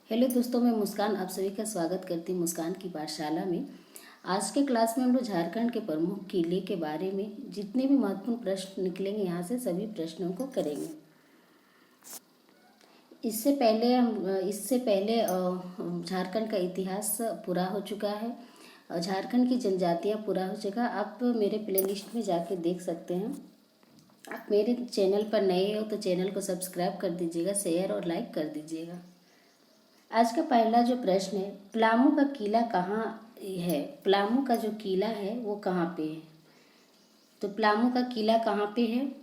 Hello दोस्तों, मैं मुस्कान आप सभी का स्वागत करती हूँ मुस्कान की पाठशाला में। आज के क्लास में हम लोग झारखंड के प्रमुख किले के बारे में जितने भी महत्वपूर्ण प्रश्न निकलेंगे यहाँ से सभी प्रश्नों को करेंगे। इससे पहले झारखंड का इतिहास पूरा हो चुका है। झारखंड की जनजातियाँ पूरा हो चुका। आप मेरे प्लेलिस्ट में जाके देख सकते हैं। आप मेरे चैनल पर नए हो तो चैनल को सब्सक्राइब कर दीजिएगा, शेयर और लाइक कर दीजिएगा। आज का पहला जो प्रश्न है, पलामू का किला कहाँ है? पलामू का जो किला है वो कहाँ पे है? तो पलामू का किला कहाँ पे है?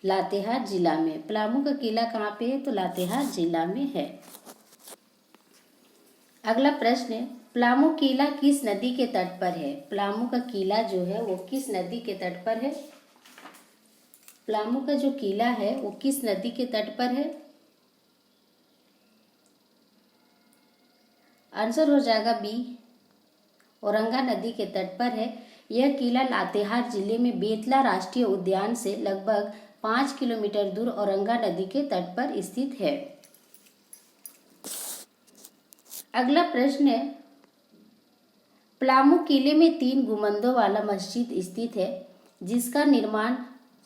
लातेहार जिला में। पलामू का किला कहाँ पे है? तो लातेहार जिला में है। अगला प्रश्न है, पलामू किला किस नदी के तट पर है? पलामू का किला जो है वो किस नदी के तट पर है? पलामू का जो किला है वो किस नदी के तट पर है? आंसर हो जाएगा बी, औरंगा नदी के तट पर है। यह किला लातेहार जिले में बेतला राष्ट्रीय उद्यान से लगभग 5 किलोमीटर दूर औरंगा नदी के तट पर स्थित है। अगला प्रश्न है, पलामू किले में 3 गुंबदों वाला मस्जिद स्थित है जिसका निर्माण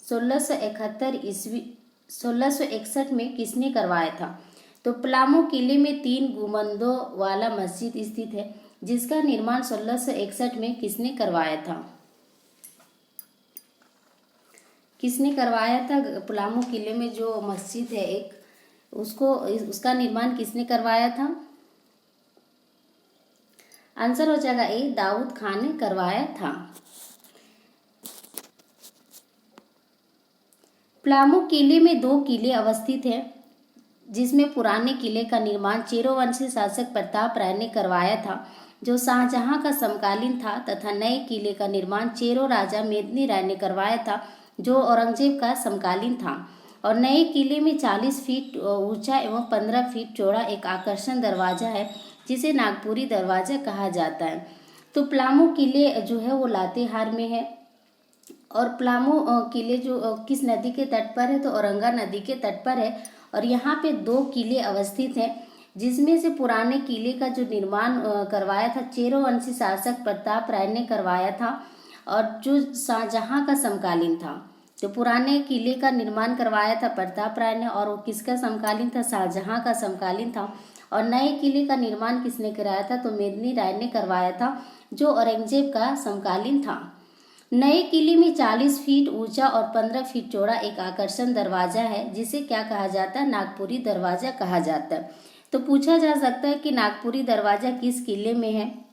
1661 में किसने करवाया था? तो पलामू किले में 3 गुंबदों वाला मस्जिद स्थित है जिसका निर्माण 1661 में किसने करवाया था? किसने करवाया था? पलामू किले में जो मस्जिद है उसका निर्माण किसने करवाया था? आंसर हो जाएगा ए, दाऊद खान ने करवाया था। पलामू किले में 2 किले अवस्थित हैं जिसमें पुराने किले का निर्माण चेरो वंशी शासक प्रताप राय ने करवाया था जो शाहजहां का समकालीन था, तथा नए किले का निर्माण चेरो राजा मेदिनी राय ने करवाया था जो औरंगजेब का समकालीन था। और नए किले में 40 फीट ऊंचा एवं 15 फीट चौड़ा एक आकर्षण दरवाजा है जिसे नागपुरी दरवाजा कहा जाता है। तो पलामू किले जो है वो लातेहार में है। और पलामू किले जो किस नदी के तट पर है? तो औरंगा नदी के तट पर है। और यहाँ पे 2 किले अवस्थित हैं जिसमें से पुराने किले का जो निर्माण करवाया था चेरो वंशी शासक प्रताप राय ने करवाया था और जो शाहजहां का समकालीन था। जो पुराने किले का निर्माण करवाया था प्रताप राय ने और वो किसका समकालीन था? शाहजहां का समकालीन था। और नए किले का निर्माण किसने कराया था? तो मेदिनी राय ने करवाया था जो औरंगजेब का समकालीन था। नए किले में 40 फीट ऊंचा और 15 फीट चौड़ा एक आकर्षण दरवाजा है जिसे क्या कहा जाता है? नागपुरी दरवाजा कहा जाता है। तो पूछा जा सकता है कि नागपुरी दरवाजा किस किले में है?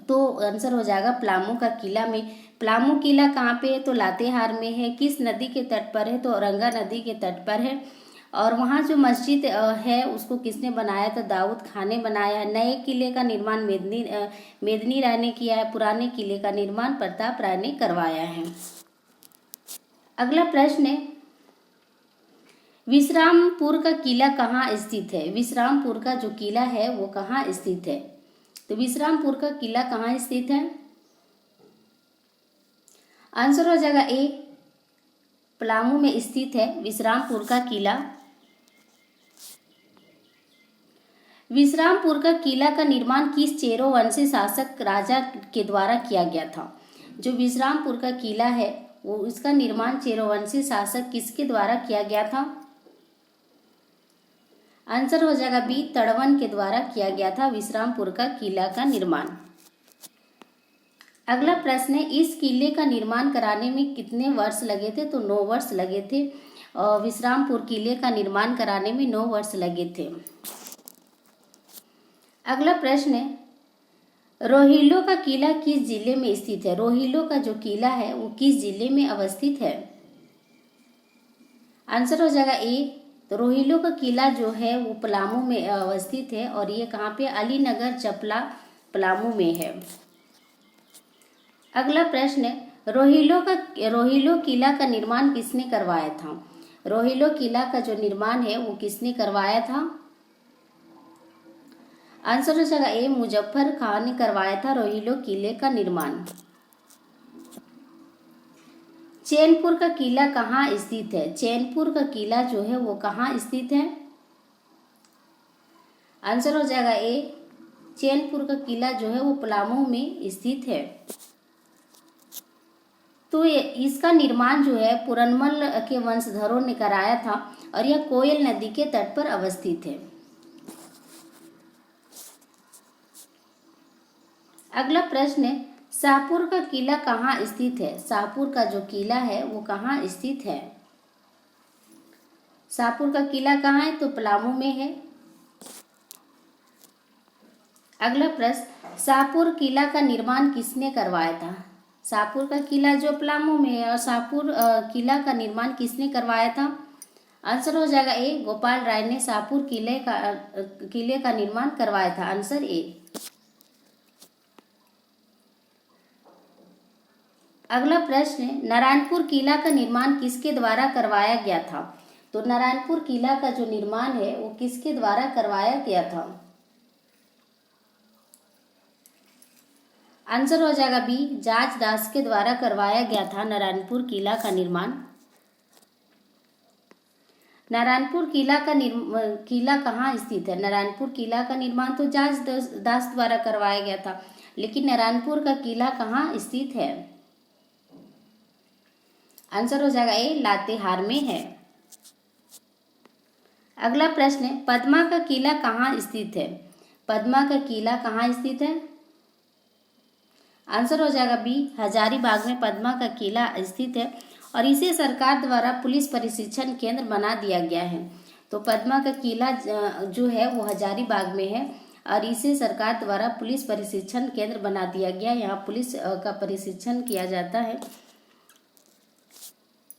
तो आंसर हो जाएगा पलामू का किला में। पलामू किला कहाँ पे है? तो लातेहार में है। किस नदी के तट पर है? तो औरंगा नदी के तट पर है। और वहाँ जो मस्जिद है उसको किसने बनाया था? दाऊद खान ने बनाया है। नए किले का निर्माण मेदिनी राय ने किया है। पुराने किले का निर्माण प्रताप राय ने करवाया है। अगला प्रश्न है, विश्रामपुर का किला कहाँ स्थित है? विश्रामपुर का जो किला है वो कहाँ स्थित है? तो विश्रामपुर का किला कहाँ स्थित है? आंसर हो जाएगा ए, पलामू में स्थित है विश्रामपुर का किला। विश्रामपुर का किला का निर्माण किस चेरो वंशी शासक राजा के द्वारा किया गया था? जो विश्रामपुर का किला है वो इसका निर्माण चेरो वंशी शासक किसके द्वारा किया गया था? आंसर हो जाएगा बी, तड़वन के द्वारा किया गया था विश्रामपुर का किला का निर्माण। अगला प्रश्न है, इस किले का निर्माण कराने में कितने वर्ष लगे थे? तो 9 वर्ष लगे थे। और विश्रामपुर किले का निर्माण कराने में 9 वर्ष लगे थे। अगला प्रश्न है, रोहिलो का किला किस जिले में स्थित है? रोहिलो का जो किला है वो किस जिले में अवस्थित है? आंसर हो जाएगा ए, तो रोहिलो का किला जो है वो पलामू में अवस्थित है। और ये कहाँ पे? अलीनगर चपला पलामू में है। अगला प्रश्न है, रोहिलो किला का निर्माण किसने करवाया था? रोहिलो किला का जो निर्माण है वो किसने करवाया था? आंसर हो जाएगा ए, मुजफ्फर खान ने करवाया था रोहिलो किले का निर्माण। चैनपुर का किला कहाँ स्थित है? चैनपुर का किला जो है वो कहाँ स्थित है? आंसर हो जाएगा ए, चैनपुर का किला जो है वो पलामू में स्थित है। तो इसका निर्माण जो है पुरनमल के वंशधरों ने कराया था और यह कोयल नदी के तट पर अवस्थित है। अगला प्रश्न है, शाहपुर का किला कहाँ स्थित है? शाहपुर का जो किला है वो कहाँ स्थित है? शाहपुर का किला कहाँ है? तो पलामू में है। अगला प्रश्न, शाहपुर किला का निर्माण किसने करवाया था? शाहपुर का किला जो पलामू में है और शाहपुर किला का निर्माण किसने करवाया था? आंसर हो जाएगा ए, गोपाल राय ने शाहपुर किले का निर्माण करवाया था। Answer A. अगला प्रश्न है, नारायणपुर किला का निर्माण किसके द्वारा करवाया गया था? तो नारायणपुर किला का जो निर्माण है वो किसके द्वारा करवाया गया था? आंसर हो जाएगा बी, जाज दास के द्वारा करवाया गया था नारायणपुर किला का निर्माण। नारायणपुर किला कहाँ स्थित है? नारायणपुर किला का निर्माण तो जाज दास द्वारा करवाया गया था, लेकिन नारायणपुर का किला कहाँ स्थित है? आंसर हो जाएगा ए, लातेहार में है। अगला प्रश्न है, पद्मा का किला कहाँ स्थित है? पद्मा का किला कहाँ स्थित है? आंसर हो जाएगा बी, हजारीबाग में पद्मा का किला स्थित है और इसे सरकार द्वारा पुलिस प्रशिक्षण केंद्र बना दिया गया है। तो पद्मा का किला जो है वो हजारीबाग में है और इसे सरकार द्वारा पुलिस प्रशिक्षण केंद्र बना दिया गया। यहाँ पुलिस का प्रशिक्षण किया जाता है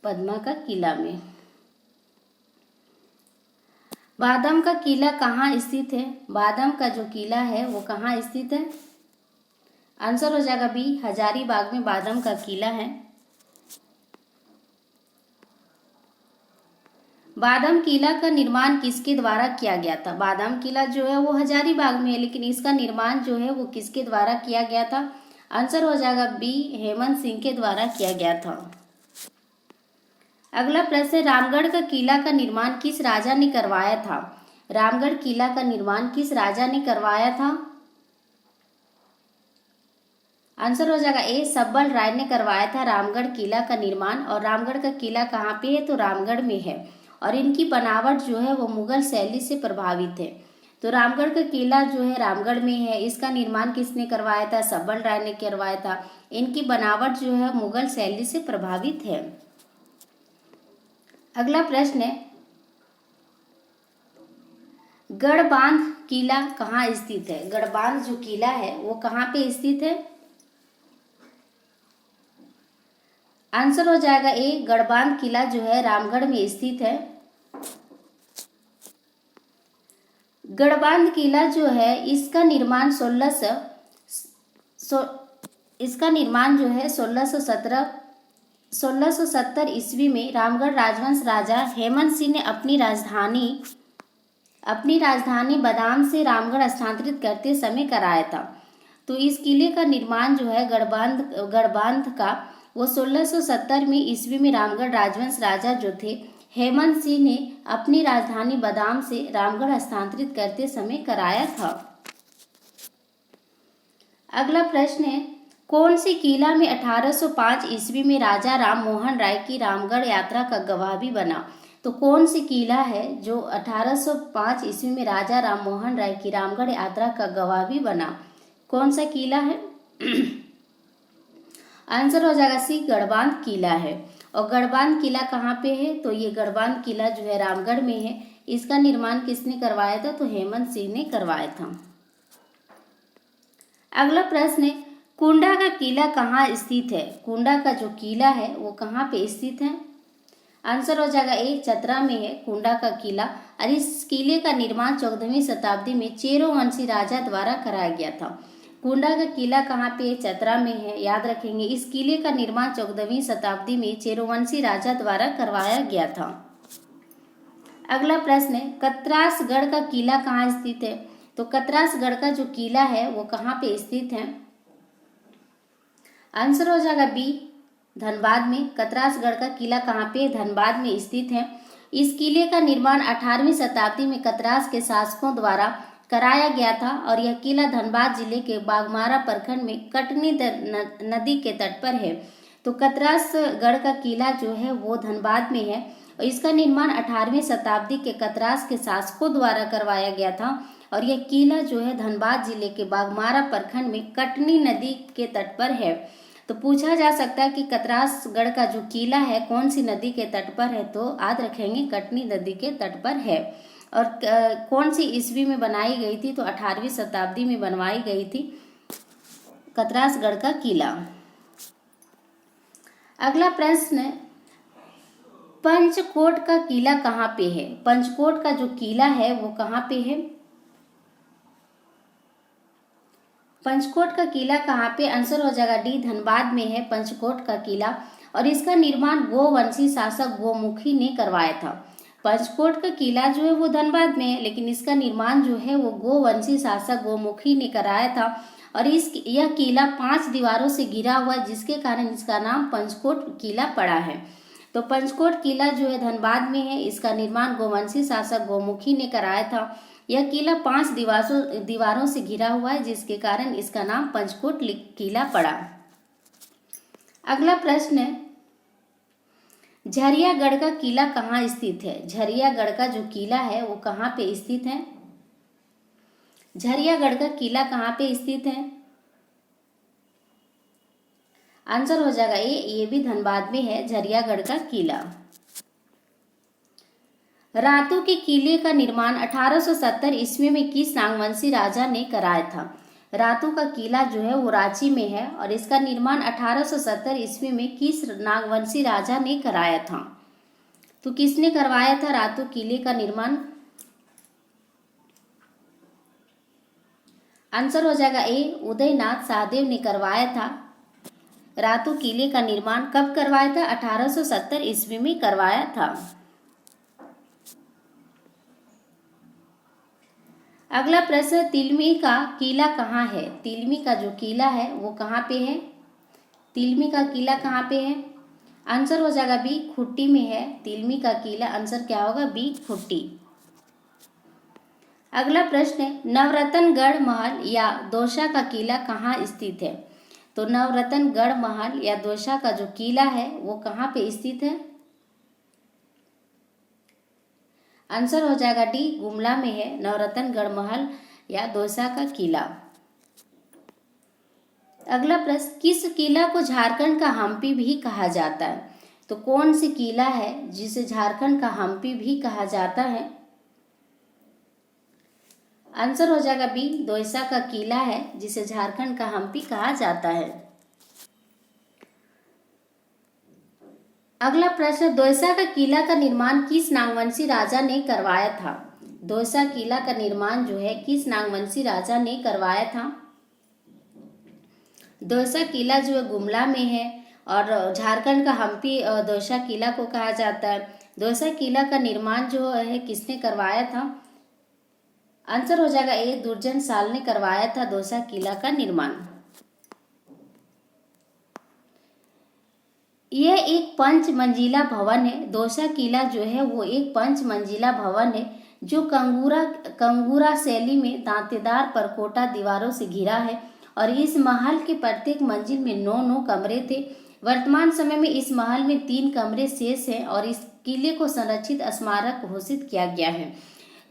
पद्मा का किला में। बादाम का किला कहाँ स्थित है? बादाम का जो किला है वो कहाँ स्थित है? आंसर हो जाएगा बी, हजारीबाग में बादाम का किला है। बादाम किला का निर्माण किसके द्वारा किया गया था? बादाम किला जो है वो हजारीबाग में है, लेकिन इसका निर्माण जो है वो किसके द्वारा किया गया था? आंसर हो जाएगा बी, हेमंत सिंह के द्वारा किया गया था। अगला प्रश्न है, रामगढ़ का किला का निर्माण किस राजा ने करवाया था? रामगढ़ किला का निर्माण किस राजा ने करवाया था? आंसर हो जाएगा ए, सब्बल राय ने करवाया था रामगढ़ किला का निर्माण। और रामगढ़ का किला कहाँ पे है? तो रामगढ़ में है और इनकी बनावट जो है वो मुगल शैली से प्रभावित है। तो रामगढ़ का किला जो है रामगढ़ में है, इसका निर्माण किसने करवाया था? सब्बल राय ने करवाया था। इनकी बनावट जो है मुगल शैली से प्रभावित है। अगला प्रश्न है, गढ़बांध किला कहाँ स्थित है? गढ़बांध जो किला है वो कहाँ पे स्थित है? आंसर हो जाएगा ए, गढ़बांध किला जो है रामगढ़ में स्थित है। गढ़बांध किला जो है इसका निर्माण 1670 ईस्वी में रामगढ़ राजवंश राजा हेमंत सिंह ने अपनी राजधानी बादाम से रामगढ़ स्थानांतरित करते समय कराया था। तो इस किले का निर्माण जो है गढ़बांध का वो 1670 में ईस्वी में रामगढ़ राजवंश राजा जो थे हेमंत सिंह ने अपनी राजधानी बादाम से रामगढ़ स्थानांतरित करते समय कराया था। अगला प्रश्न है, कौन सी किला में 1805 ईस्वी में राजा राम मोहन राय की रामगढ़ यात्रा का गवाह भी बना? तो कौन सी किला है जो 1805 ईस्वी में राजा राम मोहन राय की रामगढ़ यात्रा का गवाह भी बना? कौन सा किला है? आंसर हो जाएगा सी, गढ़बांध किला है। और गढ़बांध किला कहाँ पे है? तो ये गढ़बांध किला जो है रामगढ़ में है। इसका निर्माण किसने करवाया था? तो हेमंत सिंह ने करवाया था। अगला प्रश्न है, कुंडा का किला कहाँ स्थित है? कुंडा का जो किला है वो कहाँ पे स्थित है? आंसर हो जाएगा ए, चतरा में है कुंडा का किला। और इस किले का निर्माण 14वीं शताब्दी में चेरो वंशी राजा द्वारा कराया गया था। कुंडा का किला कहाँ पे? चतरा में है। याद रखेंगे, इस किले का निर्माण 14वीं शताब्दी में चेरोवंशी राजा द्वारा करवाया गया था। अगला प्रश्न है, कतरासगढ़ का किला कहाँ स्थित है? तो कतरासगढ़ का जो किला है वो कहाँ पे स्थित है? आंसर हो जाएगा बी, धनबाद में। कतरासगढ़ का किला कहाँ पे? धनबाद में स्थित है। इस किले का निर्माण 18वीं शताब्दी में कतरास के शासकों द्वारा कराया गया था और यह किला धनबाद जिले के बाघमारा प्रखंड में कटनी नदी के तट पर है। तो कतरासगढ़ का किला जो है वो धनबाद में है और इसका निर्माण 18वीं शताब्दी के कतरास के शासकों द्वारा करवाया गया था और यह किला जो है धनबाद जिले के बाघमारा प्रखंड में कटनी नदी के तट पर है। तो पूछा जा सकता है कि कतरासगढ़ का जो किला है कौन सी नदी के तट पर है, तो याद रखेंगे कटनी नदी के तट पर है। और कौन सी ईस्वी में बनाई गई थी, तो 18वीं शताब्दी में बनवाई गई थी कतरासगढ़ का किला। अगला प्रश्न, पंचकोट का किला कहाँ पे है? पंचकोट का जो किला है वो कहाँ पे है? पंचकोट का किला कहाँ पे? आंसर हो जाएगा डी, धनबाद में है पंचकोट का किला और इसका निर्माण गोवंशी शासक गोमुखी ने करवाया था। पंचकोट का किला जो है वो धनबाद में है, लेकिन इसका निर्माण जो है वो गोवंशी शासक गोमुखी ने कराया था और यह किला 5 दीवारों से घिरा हुआ है, जिसके कारण इसका नाम पंचकोट किला पड़ा है। तो पंचकोट किला जो है धनबाद में है, इसका निर्माण गोवंशी शासक गोमुखी ने कराया था। यह किला 5 दीवारों से घिरा हुआ है, जिसके कारण इसका नाम पंचकोट किला पड़ा। अगला प्रश्न है, झरियागढ़ का किला कहाँ स्थित है? झरियागढ़ का जो किला है वो कहाँ पे स्थित है? झरियागढ़ का किला कहाँ पे स्थित है? आंसर हो जाएगा ये भी धनबाद में है झरियागढ़ का किला। रातू के किले का निर्माण 1870 ईस्वी में किस नागवंशी राजा ने कराया था? रातू का किला जो है वो रांची में है और इसका निर्माण 1870 ईस्वी में किस नागवंशी राजा ने कराया था? तो किसने करवाया था रातू किले का निर्माण? आंसर हो जाएगा ए, उदयनाथ सहदेव ने करवाया था। रातू किले का निर्माण कब करवाया था? 1870 ईस्वी में करवाया था। अगला प्रश्न, तिलमी का किला कहाँ है? तिलमी का जो किला है वो कहाँ पे है? तिलमी का किला कहाँ पे है? आंसर हो जाएगा बी, खुट्टी में है तिलमी का किला। आंसर क्या होगा? बी, खुट्टी। अगला प्रश्न है, नवरत्नगढ़ महल या दौसा का किला कहाँ स्थित है? तो नवरत्नगढ़ महल या दौसा का जो किला है वो कहाँ पे स्थित है? आंसर हो जाएगा डी, गुमला में है नवरत्नगढ़ महल या दौसा का किला। अगला प्रश्न, किस किला को झारखंड का हम्पी भी कहा जाता है? तो कौन सी किला है जिसे झारखंड का हम्पी भी कहा जाता है? आंसर हो जाएगा बी, दौसा का किला है जिसे झारखंड का हम्पी कहा जाता है। अगला प्रश्न, दौसा का किला का निर्माण किस नागवंशी राजा ने करवाया था? दौसा किला का निर्माण जो है किस नागवंशी राजा ने करवाया था? दौसा किला जो है गुमला में है और झारखंड का हम्पी दौसा किला को कहा जाता है। दौसा किला का निर्माण जो है किसने करवाया था? आंसर हो जाएगा ए, दुर्जन साल ने करवाया था दौसा किला का निर्माण। यह एक 5 मंजिला भवन है। दौसा किला जो है वो एक 5 मंजिला भवन है जो कंगूरा शैली में दांतेदार परकोटा दीवारों से घिरा है और इस महल के प्रत्येक मंजिल में 9 कमरे थे। वर्तमान समय में इस महल में 3 कमरे शेष हैं और इस किले को संरक्षित स्मारक घोषित किया गया है।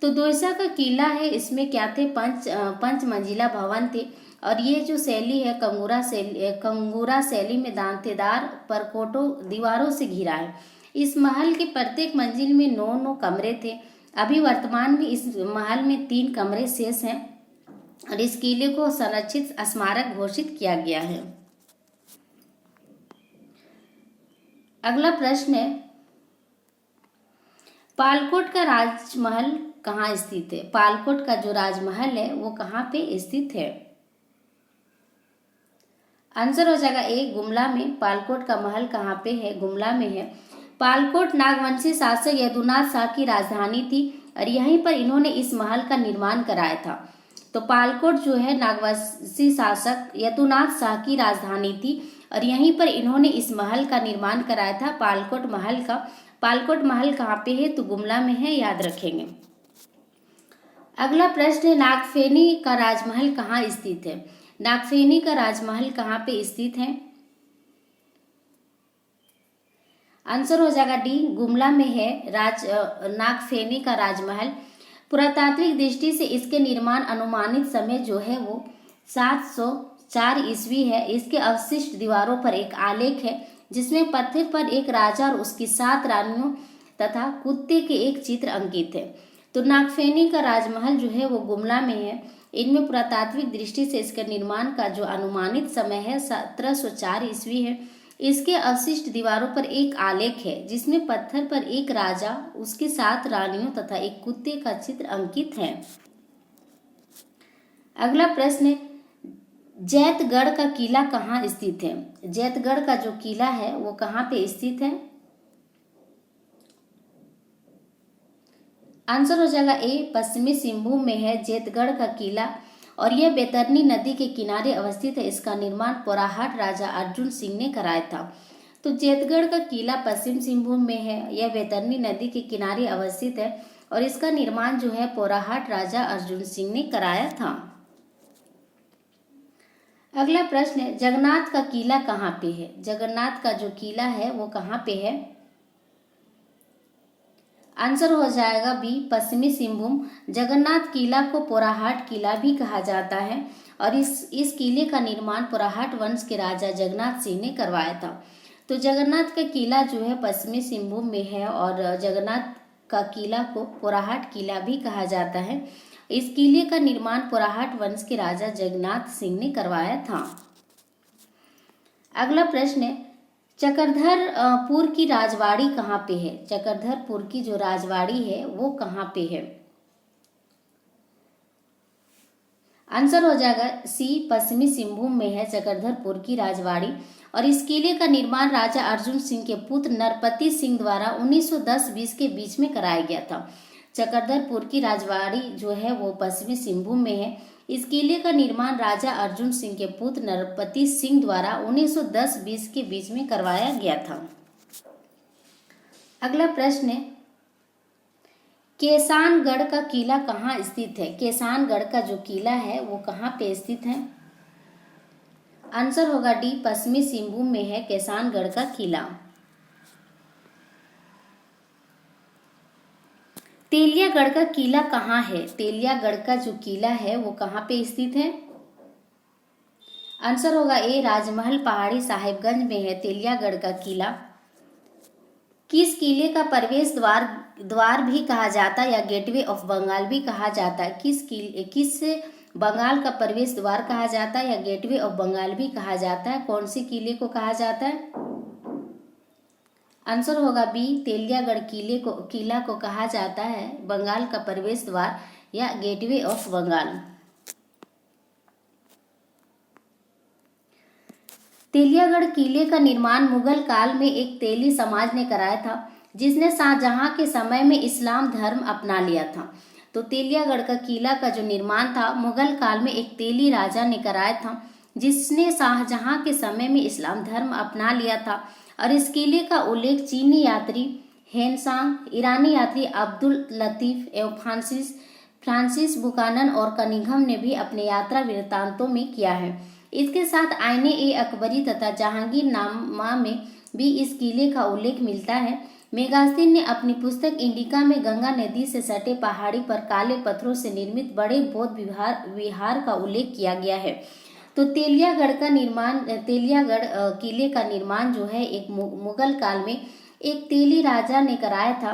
तो दौसा का किला है, इसमें क्या थे? 5 मंजिला भवन थे और ये जो शैली है कंगूरा शैली में दांतेदार परकोटों दीवारों से घिरा है। इस महल के प्रत्येक मंजिल में 9 कमरे थे। अभी वर्तमान में इस महल में 3 कमरे शेष हैं और इस किले को संरक्षित स्मारक घोषित किया गया है। अगला प्रश्न है, पालकोट का राजमहल कहाँ स्थित है? पालकोट का जो राजमहल है वो कहाँ पे स्थित है? आंसर हो जाएगा ए, गुमला में। पालकोट का महल कहाँ पे है? गुमला में है। पालकोट नागवंशी शासक यदुनाथ शाह की राजधानी थी और यहीं पर इन्होंने इस महल का निर्माण कराया था। तो पालकोट जो है नागवंशी शासक यदुनाथ शाह की राजधानी थी और यहीं पर इन्होंने इस महल का निर्माण कराया था, पालकोट महल का। पालकोट महल कहाँ पे है? तो गुमला में है, याद रखेंगे। अगला प्रश्न है, नागफेनी का राजमहल कहाँ स्थित है? नागफेनी का राजमहल कहाँ पे स्थित है? आंसर हो जाएगा डी, गुमला में है नागफेनी का राजमहल। पुरातात्विक दृष्टि से इसके निर्माण अनुमानित समय जो है वो 704 ईस्वी है। इसके अवशिष्ट दीवारों पर एक आलेख है जिसमें पत्थर पर एक राजा और उसकी 7 रानियों तथा कुत्ते के एक चित्र अंकित है। तो नागफेनी का राजमहल जो है वो गुमला में है। इनमें पुरातात्विक दृष्टि से इसके निर्माण का जो अनुमानित समय है 1704 ईस्वी है। इसके अवशिष्ट दीवारों पर एक आलेख है जिसमें पत्थर पर एक राजा, उसकी 7 रानियों तथा एक कुत्ते का चित्र अंकित है। अगला प्रश्न है, जैतगढ़ का किला कहाँ स्थित है? जैतगढ़ का जो किला है वो कहाँ पे स्थित है? आंसर हो जाएगा ए, पश्चिमी सिंहभूम में है जैतगढ़ का किला और यह बैतरनी नदी के किनारे अवस्थित है। इसका निर्माण पोराहाट राजा अर्जुन सिंह ने कराया था। तो जैतगढ़ का किला पश्चिम सिंहभूम में है, यह बैतरनी नदी के किनारे अवस्थित है और इसका निर्माण जो है पोराहाट राजा अर्जुन सिंह ने कराया था। अगला प्रश्न है, जगन्नाथ का किला कहाँ पे है? जगन्नाथ का जो किला है वो कहाँ पे है? आंसर हो जाएगा बी, पश्चिमी सिंहभूम। जगन्नाथ किला को पोराहाट किला भी कहा जाता है और इस किले का निर्माण पोराहाट वंश के राजा जगन्नाथ सिंह ने करवाया था। तो जगन्नाथ का किला जो है पश्चिमी सिंहभूम में है और जगन्नाथ का किला को पोराहाट किला भी कहा जाता है। इस किले का निर्माण पोराहाट वंश के राजा जगन्नाथ सिंह ने करवाया था। अगला प्रश्न है, चक्रधरपुर की राजवाड़ी कहाँ पे है? चक्रधरपुर की जो राजवाड़ी है वो कहाँ पे है? आंसर हो जाएगा सी, पश्चिमी सिंहभूम में है चक्रधरपुर की राजवाड़ी और इस किले का निर्माण राजा अर्जुन सिंह के पुत्र नरपति सिंह द्वारा 1910-20 के बीच में कराया गया था। चक्रधरपुर की राजवाड़ी जो है वो पश्चिमी सिंहभूम में है। इस किले का निर्माण राजा अर्जुन सिंह के पुत्र नरपति सिंह द्वारा 1910-20 के बीच में करवाया गया था। अगला प्रश्न है, केसानगढ़ का किला कहाँ स्थित है? केसानगढ़ का जो किला है वो कहाँ पे स्थित है? आंसर होगा डी, पश्चिमी सिंहभूम में है केसानगढ़ का किला। तेलियागढ़ का किला कहाँ है? तेलियागढ़ का जो किला है वो कहाँ पे स्थित है? आंसर होगा ए, राजमहल पहाड़ी साहिबगंज में है तेलियागढ़ का किला। किस किले का प्रवेश द्वार भी कहा जाता है या गेटवे ऑफ बंगाल भी कहा जाता है? किस बंगाल का प्रवेश द्वार कहा जाता है या गेटवे ऑफ बंगाल भी कहा जाता है? कौन सी किले को कहा जाता है? आंसर होगा बी, तेलियागढ़ किला को कहा जाता है बंगाल का प्रवेश द्वार या गेटवे ऑफ बंगाल। तेलियागढ़ किले का निर्माण मुगल काल में एक तेली समाज ने कराया था जिसने शाहजहां के समय में इस्लाम धर्म अपना लिया था। तो तेलियागढ़ का किला का जो निर्माण था मुगल काल में एक तेली राजा ने कराया था जिसने शाहजहां के समय में इस्लाम धर्म अपना लिया था और इस किले का उल्लेख चीनी यात्री हेनसांग, ईरानी यात्री अब्दुल लतीफ एवं फ्रांसिस बुकानन और कनिंघम ने भी अपने यात्रा वृत्तांतों में किया है। इसके साथ आईने ए अकबरी तथा जहांगीर नामा में भी इस किले का उल्लेख मिलता है। मेगास्तीन ने अपनी पुस्तक इंडिका में गंगा नदी से सटे पहाड़ी पर काले पत्थरों से निर्मित बड़े बौद्ध विहार का उल्लेख किया गया है। तो तेलियागढ़ किले का निर्माण जो है एक मुगल काल में एक तेली राजा ने कराया था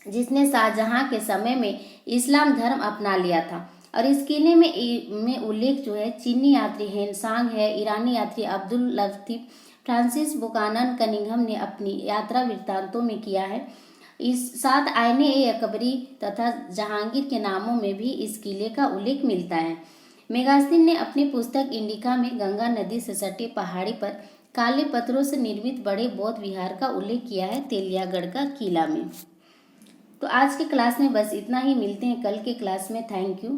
जिसने शाहजहां के समय में इस्लाम धर्म अपना लिया था और इस किले में उल्लेख जो है चीनी यात्री हेनसांग है, ईरानी यात्री Abdul Latif, Francis Buchanan, Cunningham ने अपनी यात्रा वृत्तांतों में किया है। इस साथ आईने ए अकबरी तथा जहांगीर के नामों में भी इस किले का उल्लेख मिलता है। मेगास्तीन ने अपनी पुस्तक इंडिका में गंगा नदी से सटे पहाड़ी पर काले पत्थरों से निर्मित बड़े बौद्ध विहार का उल्लेख किया है तेलियागढ़ का किला में। तो आज के क्लास में बस इतना ही, मिलते हैं कल के क्लास में। Thank you.